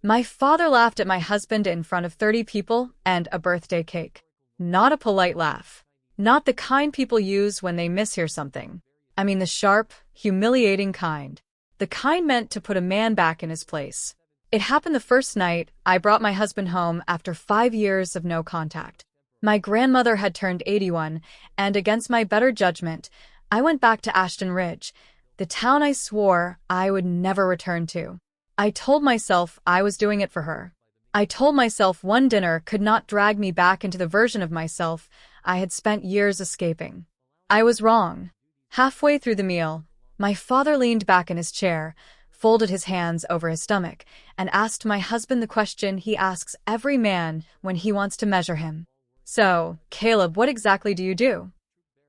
My father laughed at my husband in front of 30 people and a birthday cake. Not a polite laugh. Not the kind people use when they mishear something. I mean the sharp, humiliating kind. The kind meant to put a man back in his place. It happened the first night I brought my husband home after 5 years of no contact. My grandmother had turned 81, and against my better judgment, I went back to Ashton Ridge, the town I swore I would never return to. I told myself I was doing it for her. I told myself one dinner could not drag me back into the version of myself I had spent years escaping. I was wrong. Halfway through the meal, my father leaned back in his chair, folded his hands over his stomach, and asked my husband the question he asks every man when he wants to measure him. "So, Caleb, what exactly do you do?"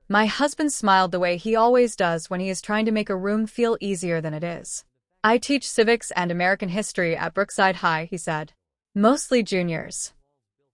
My husband smiled the way he always does when he is trying to make a room feel easier than it is. "I teach civics and American history at Brookside High," he said. "Mostly juniors."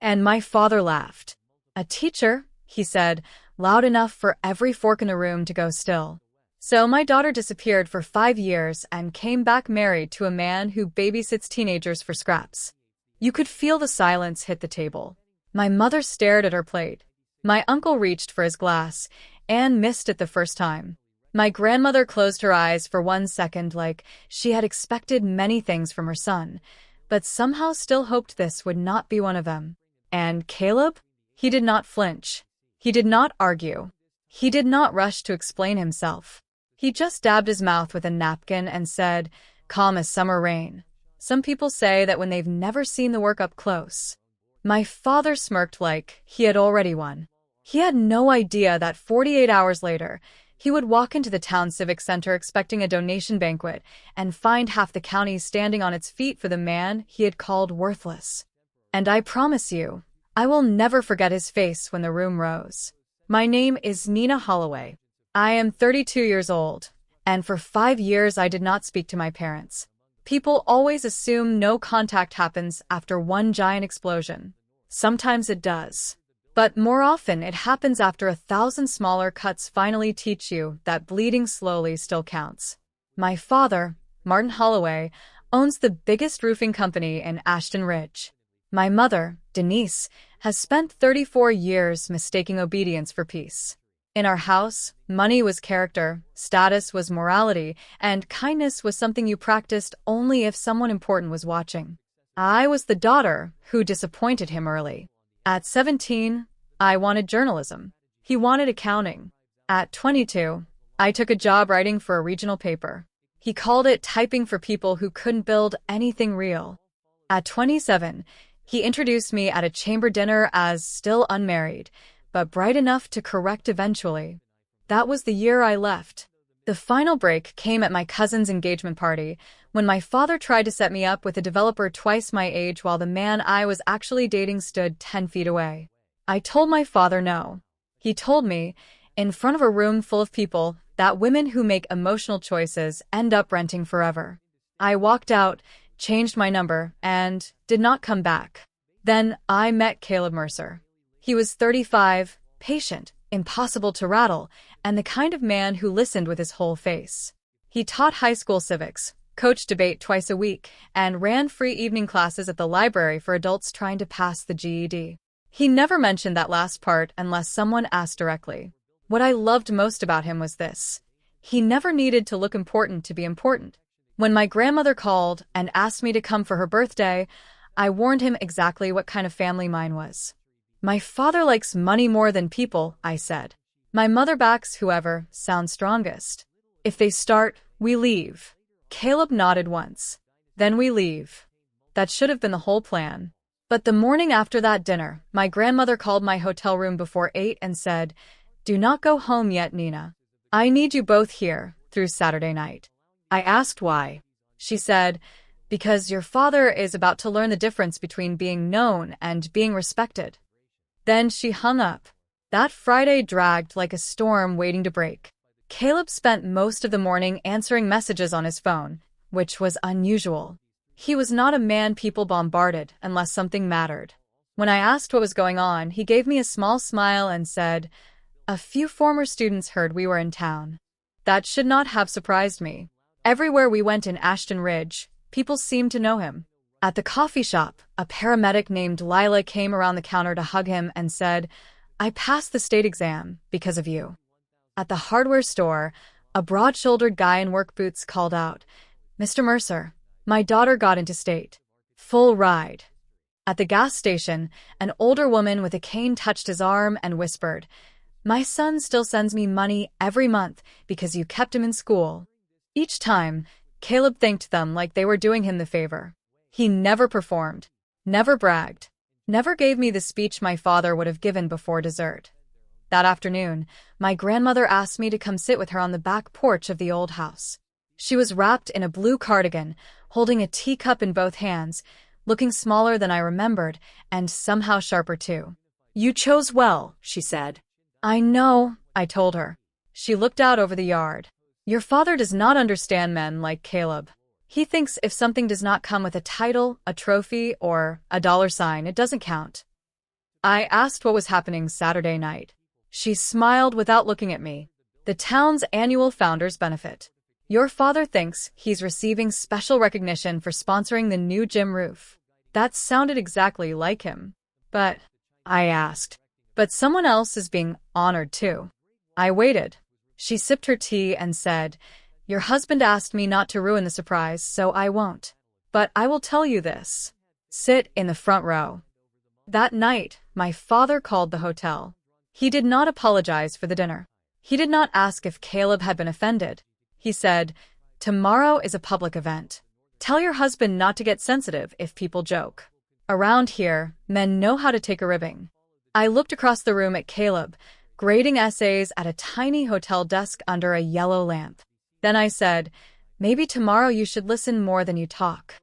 And my father laughed. "A teacher," he said, loud enough for every fork in the room to go still. "So my daughter disappeared for 5 years and came back married to a man who babysits teenagers for scraps." You could feel the silence hit the table. My mother stared at her plate. My uncle reached for his glass and missed it the first time. My grandmother closed her eyes for 1 second like she had expected many things from her son, but somehow still hoped this would not be one of them. And Caleb? He did not flinch. He did not argue. He did not rush to explain himself. He just dabbed his mouth with a napkin and said, calm as summer rain. "Some people say that when they've never seen the work up close." My father smirked like he had already won. He had no idea that 48 hours later, he would walk into the town civic center expecting a donation banquet and find half the county standing on its feet for the man he had called worthless. And I promise you, I will never forget his face when the room rose. My name is Nina Holloway. I am 32 years old, and for 5 years I did not speak to my parents. People always assume no contact happens after one giant explosion. Sometimes it does. But more often it happens after 1,000 smaller cuts finally teach you that bleeding slowly still counts. My father, Martin Holloway, owns the biggest roofing company in Ashton Ridge. My mother, Denise, has spent 34 years mistaking obedience for peace. In our house, money was character, status was morality, and kindness was something you practiced only if someone important was watching. I was the daughter who disappointed him early. At 17, I wanted journalism. He wanted accounting. At 22, I took a job writing for a regional paper. He called it typing for people who couldn't build anything real. At 27, he introduced me at a chamber dinner as still unmarried, but bright enough to correct eventually. That was the year I left. The final break came at my cousin's engagement party, when my father tried to set me up with a developer twice my age while the man I was actually dating stood 10 feet away. I told my father no. He told me, in front of a room full of people, that women who make emotional choices end up renting forever. I walked out, changed my number, and did not come back. Then I met Caleb Mercer. He was 35, patient, impossible to rattle, and the kind of man who listened with his whole face. He taught high school civics, coached debate twice a week, and ran free evening classes at the library for adults trying to pass the GED. He never mentioned that last part unless someone asked directly. What I loved most about him was this: he never needed to look important to be important. When my grandmother called and asked me to come for her birthday, I warned him exactly what kind of family mine was. "My father likes money more than people," I said. "My mother backs whoever sounds strongest. If they start, we leave." Caleb nodded once. "Then we leave." That should have been the whole plan. But the morning after that dinner, my grandmother called my hotel room before 8 and said, "Do not go home yet, Nina. I need you both here through Saturday night." I asked why. She said, "Because your father is about to learn the difference between being known and being respected." Then she hung up. That Friday dragged like a storm waiting to break. Caleb spent most of the morning answering messages on his phone, which was unusual. He was not a man people bombarded unless something mattered. When I asked what was going on, he gave me a small smile and said, "A few former students heard we were in town." That should not have surprised me. Everywhere we went in Ashton Ridge, people seemed to know him. At the coffee shop, a paramedic named Lila came around the counter to hug him and said, "I passed the state exam because of you." At the hardware store, a broad-shouldered guy in work boots called out, "Mr. Mercer, my daughter got into state. Full ride." At the gas station, an older woman with a cane touched his arm and whispered, "My son still sends me money every month because you kept him in school." Each time, Caleb thanked them like they were doing him the favor. He never performed, never bragged, never gave me the speech my father would have given before dessert. That afternoon, my grandmother asked me to come sit with her on the back porch of the old house. She was wrapped in a blue cardigan, holding a teacup in both hands, looking smaller than I remembered, and somehow sharper too. "You chose well," she said. "I know," I told her. She looked out over the yard. "Your father does not understand men like Caleb. He thinks if something does not come with a title, a trophy, or a dollar sign, it doesn't count." I asked what was happening Saturday night. She smiled without looking at me. "The town's annual founders benefit. Your father thinks he's receiving special recognition for sponsoring the new gym roof." That sounded exactly like him. "But," I asked, "but someone else is being honored too." I waited. She sipped her tea and said, "Your husband asked me not to ruin the surprise, so I won't. But I will tell you this. Sit in the front row." That night, my father called the hotel. He did not apologize for the dinner. He did not ask if Caleb had been offended. He said, "Tomorrow is a public event. Tell your husband not to get sensitive if people joke. Around here, men know how to take a ribbing." I looked across the room at Caleb, grading essays at a tiny hotel desk under a yellow lamp. Then I said, "Maybe tomorrow you should listen more than you talk."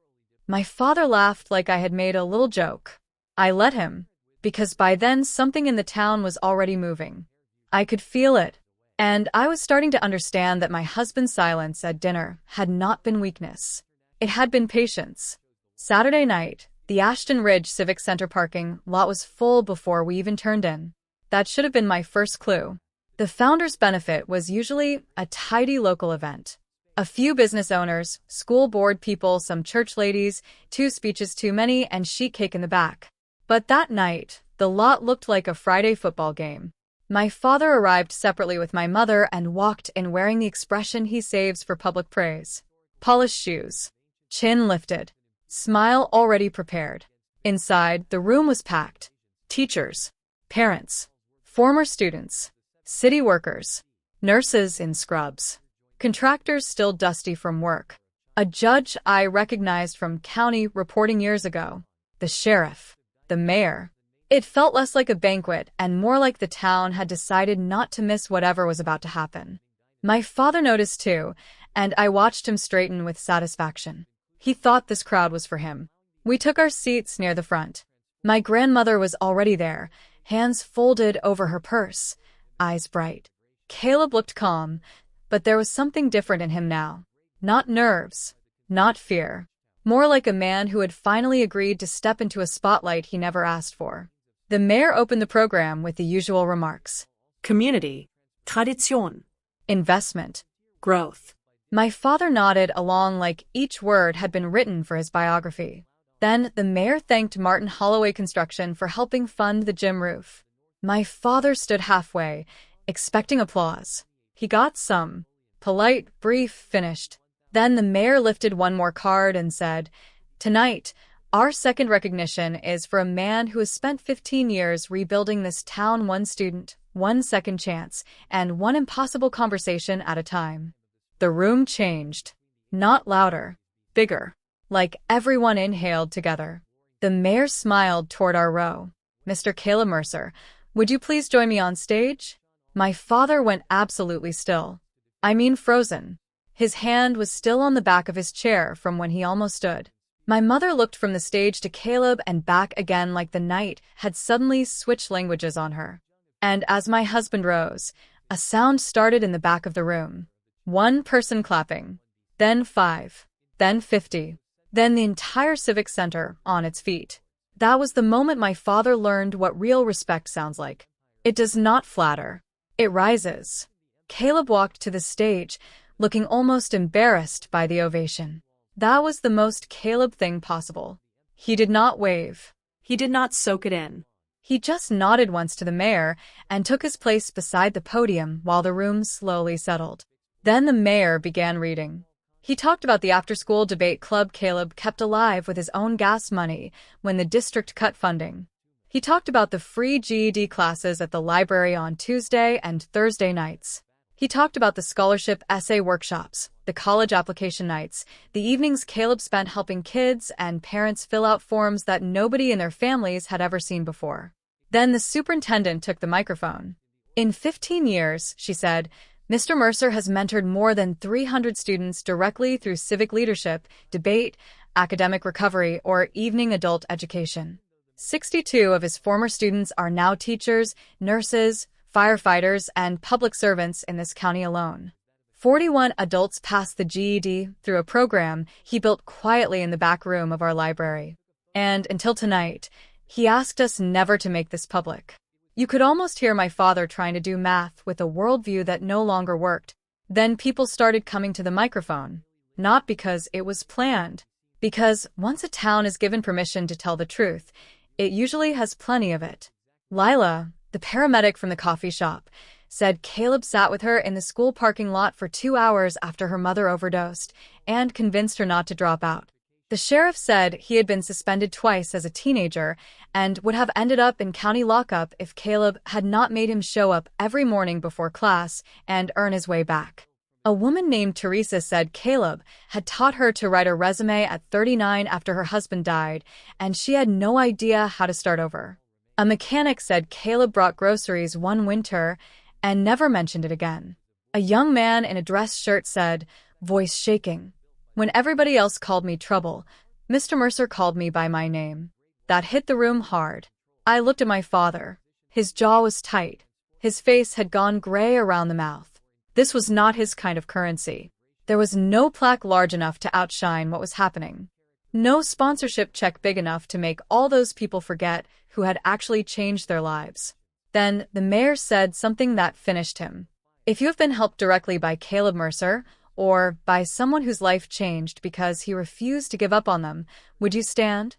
My father laughed like I had made a little joke. I let him, because by then something in the town was already moving. I could feel it, and I was starting to understand that my husband's silence at dinner had not been weakness. It had been patience. Saturday night, the Ashton Ridge Civic Center parking lot was full before we even turned in. That should have been my first clue. The Founders Benefit was usually a tidy local event. A few business owners, school board people, some church ladies, 2 speeches too many, and sheet cake in the back. But that night, the lot looked like a Friday football game. My father arrived separately with my mother and walked in wearing the expression he saves for public praise. Polished shoes. Chin lifted. Smile already prepared. Inside, the room was packed. Teachers. Parents. Former students. City workers. Nurses in scrubs. Contractors still dusty from work. A judge I recognized from county reporting years ago. The sheriff. The mayor. It felt less like a banquet and more like the town had decided not to miss whatever was about to happen. My father noticed too, and I watched him straighten with satisfaction. He thought this crowd was for him. We took our seats near the front. My grandmother was already there, hands folded over her purse, eyes bright. Caleb looked calm, but there was something different in him now. Not nerves, not fear. More like a man who had finally agreed to step into a spotlight he never asked for. The mayor opened the program with the usual remarks. Community. Tradition. Investment. Growth. My father nodded along like each word had been written for his biography. Then the mayor thanked Martin Holloway Construction for helping fund the gym roof. My father stood halfway, expecting applause. He got some. Polite, brief, finished. Then the mayor lifted one more card and said, "Tonight, our second recognition is for a man who has spent 15 years rebuilding this town, one student, one second chance, and one impossible conversation at a time." The room changed. Not louder, bigger. Like everyone inhaled together. The mayor smiled toward our row. "Mr. Caleb Mercer, would you please join me on stage?" My father went absolutely still. I mean frozen. His hand was still on the back of his chair from when he almost stood. My mother looked from the stage to Caleb and back again like the night had suddenly switched languages on her. And as my husband rose, a sound started in the back of the room. One person clapping. Then 5. Then 50. Then the entire civic center on its feet. That was the moment my father learned what real respect sounds like. It does not flatter. It rises. Caleb walked to the stage, looking almost embarrassed by the ovation. That was the most Caleb thing possible. He did not wave. He did not soak it in. He just nodded once to the mayor and took his place beside the podium while the room slowly settled. Then the mayor began reading. He talked about the after-school debate club Caleb kept alive with his own gas money when the district cut funding. He talked about the free GED classes at the library on Tuesday and Thursday nights. He talked about the scholarship essay workshops, the college application nights, the evenings Caleb spent helping kids and parents fill out forms that nobody in their families had ever seen before. Then the superintendent took the microphone. In 15 years, she said, Mr. Mercer has mentored more than 300 students directly through civic leadership, debate, academic recovery, or evening adult education. 62 of his former students are now teachers, nurses, firefighters, and public servants in this county alone. 41 adults passed the GED through a program he built quietly in the back room of our library. And until tonight, he asked us never to make this public. You could almost hear my father trying to do math with a worldview that no longer worked. Then people started coming to the microphone. Not because it was planned. Because once a town is given permission to tell the truth, it usually has plenty of it. Lila, the paramedic from the coffee shop, said Caleb sat with her in the school parking lot for 2 hours after her mother overdosed and convinced her not to drop out. The sheriff said he had been suspended twice as a teenager and would have ended up in county lockup if Caleb had not made him show up every morning before class and earn his way back. A woman named Teresa said Caleb had taught her to write a resume at 39 after her husband died, and she had no idea how to start over. A mechanic said Caleb brought groceries one winter and never mentioned it again. A young man in a dress shirt said, voice shaking, when everybody else called me trouble, Mr. Mercer called me by my name. That hit the room hard. I looked at my father. His jaw was tight. His face had gone gray around the mouth. This was not his kind of currency. There was no plaque large enough to outshine what was happening. No sponsorship check big enough to make all those people forget who had actually changed their lives. Then the mayor said something that finished him. If you have been helped directly by Caleb Mercer, or by someone whose life changed because he refused to give up on them, would you stand?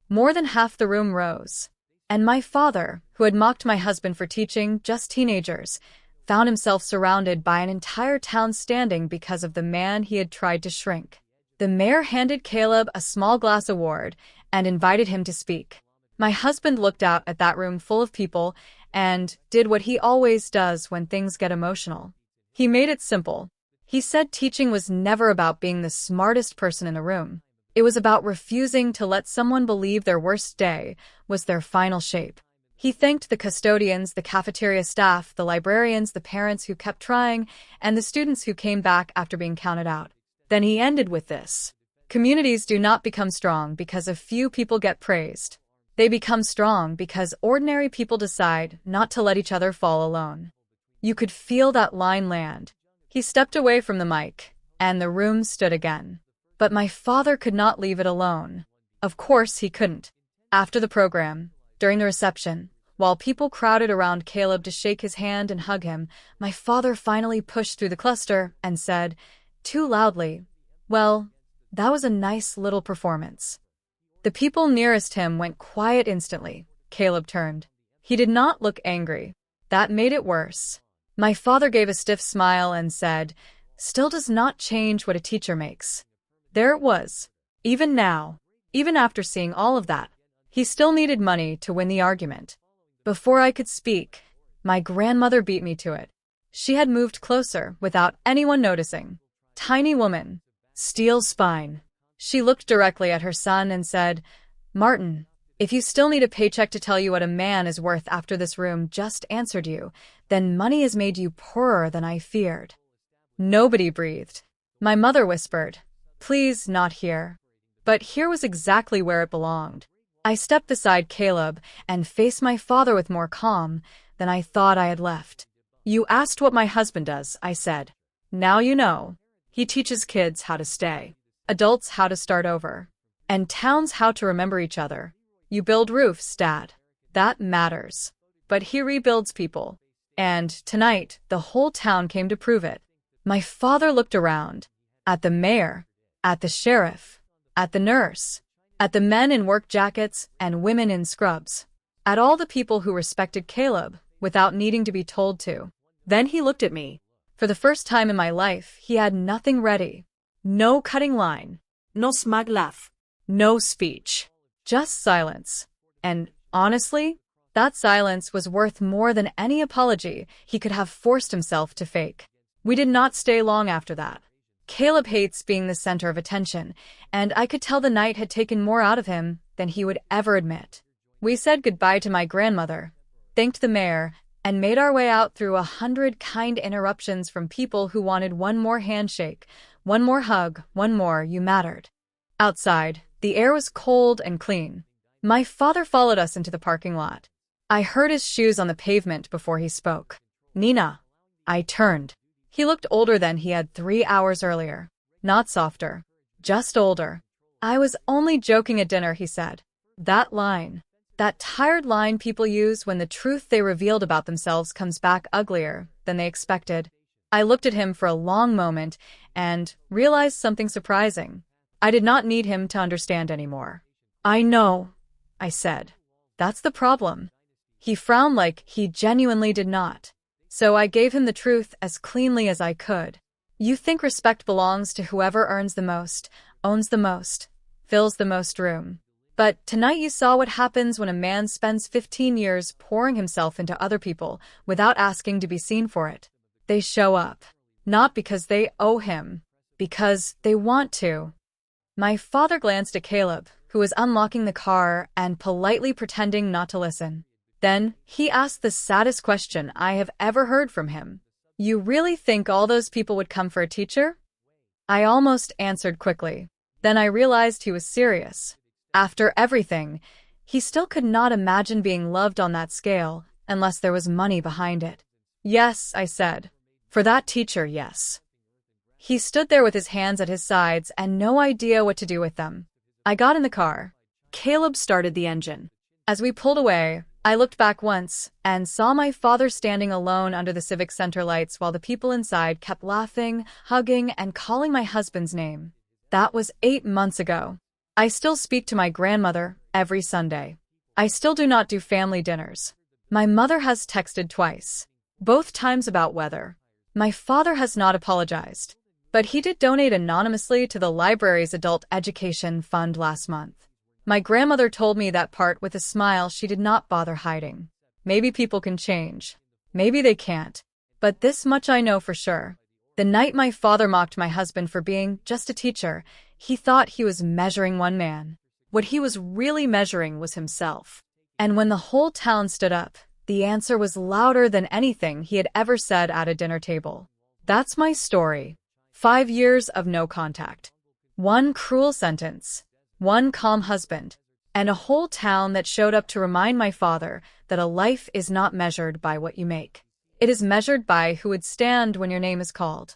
More than half the room rose. And my father, who had mocked my husband for teaching just teenagers, found himself surrounded by an entire town standing because of the man he had tried to shrink. The mayor handed Caleb a small glass award and invited him to speak. My husband looked out at that room full of people and did what he always does when things get emotional. He made it simple. He said teaching was never about being the smartest person in the room. It was about refusing to let someone believe their worst day was their final shape. He thanked the custodians, the cafeteria staff, the librarians, the parents who kept trying, and the students who came back after being counted out. Then he ended with this. Communities do not become strong because a few people get praised. They become strong because ordinary people decide not to let each other fall alone. You could feel that line land. He stepped away from the mic, and the room stood again. But my father could not leave it alone. Of course he couldn't. After the program, during the reception, while people crowded around Caleb to shake his hand and hug him, my father finally pushed through the cluster and said, too loudly, well, that was a nice little performance. The people nearest him went quiet instantly. Caleb turned. He did not look angry. That made it worse. My father gave a stiff smile and said, still does not change what a teacher makes. There it was. Even now, even after seeing all of that, he still needed money to win the argument. Before I could speak, my grandmother beat me to it. She had moved closer without anyone noticing. Tiny woman. Steel spine. She looked directly at her son and said, Martin, if you still need a paycheck to tell you what a man is worth after this room just answered you, then money has made you poorer than I feared. Nobody breathed. My mother whispered, please not here. But here was exactly where it belonged. I stepped beside Caleb and faced my father with more calm than I thought I had left. You asked what my husband does, I said. Now you know. He teaches kids how to stay, adults how to start over, and towns how to remember each other. You build roofs, Dad. That matters. But he rebuilds people. And tonight, the whole town came to prove it. My father looked around, at the mayor, at the sheriff, at the nurse, At the men in work jackets and women in scrubs. At all the people who respected Caleb, without needing to be told to. Then he looked at me. For the first time in my life, he had nothing ready. No cutting line. No smug laugh. No speech. Just silence. And, honestly, that silence was worth more than any apology he could have forced himself to fake. We did not stay long after that. Caleb hates being the center of attention, and I could tell the night had taken more out of him than he would ever admit. We said goodbye to my grandmother, thanked the mayor, and made our way out through 100 kind interruptions from people who wanted one more handshake, one more hug, one more "you mattered." Outside, the air was cold and clean. My father followed us into the parking lot. I heard his shoes on the pavement before he spoke. "Nina." I turned. He looked older than he had 3 hours earlier. Not softer. Just older. "I was only joking at dinner," he said. That line. That tired line people use when the truth they revealed about themselves comes back uglier than they expected. I looked at him for a long moment and realized something surprising. I did not need him to understand anymore. "I know," I said. "That's the problem." He frowned like he genuinely did not. So I gave him the truth as cleanly as I could. "You think respect belongs to whoever earns the most, owns the most, fills the most room. But tonight you saw what happens when a man spends 15 years pouring himself into other people without asking to be seen for it. They show up. Not because they owe him. Because they want to." My father glanced at Caleb, who was unlocking the car and politely pretending not to listen. Then, he asked the saddest question I have ever heard from him. "You really think all those people would come for a teacher?" I almost answered quickly. Then I realized he was serious. After everything, he still could not imagine being loved on that scale unless there was money behind it. "Yes," I said. "For that teacher, yes." He stood there with his hands at his sides and no idea what to do with them. I got in the car. Caleb started the engine. As we pulled away, I looked back once and saw my father standing alone under the Civic Center lights while the people inside kept laughing, hugging, and calling my husband's name. That was 8 months ago. I still speak to my grandmother every Sunday. I still do not do family dinners. My mother has texted twice, both times about weather. My father has not apologized, but he did donate anonymously to the library's adult education fund last month. My grandmother told me that part with a smile she did not bother hiding. Maybe people can change. Maybe they can't. But this much I know for sure. The night my father mocked my husband for being just a teacher, he thought he was measuring one man. What he was really measuring was himself. And when the whole town stood up, the answer was louder than anything he had ever said at a dinner table. That's my story. 5 years of no contact. One cruel sentence. One calm husband, and a whole town that showed up to remind my father that a life is not measured by what you make. It is measured by who would stand when your name is called.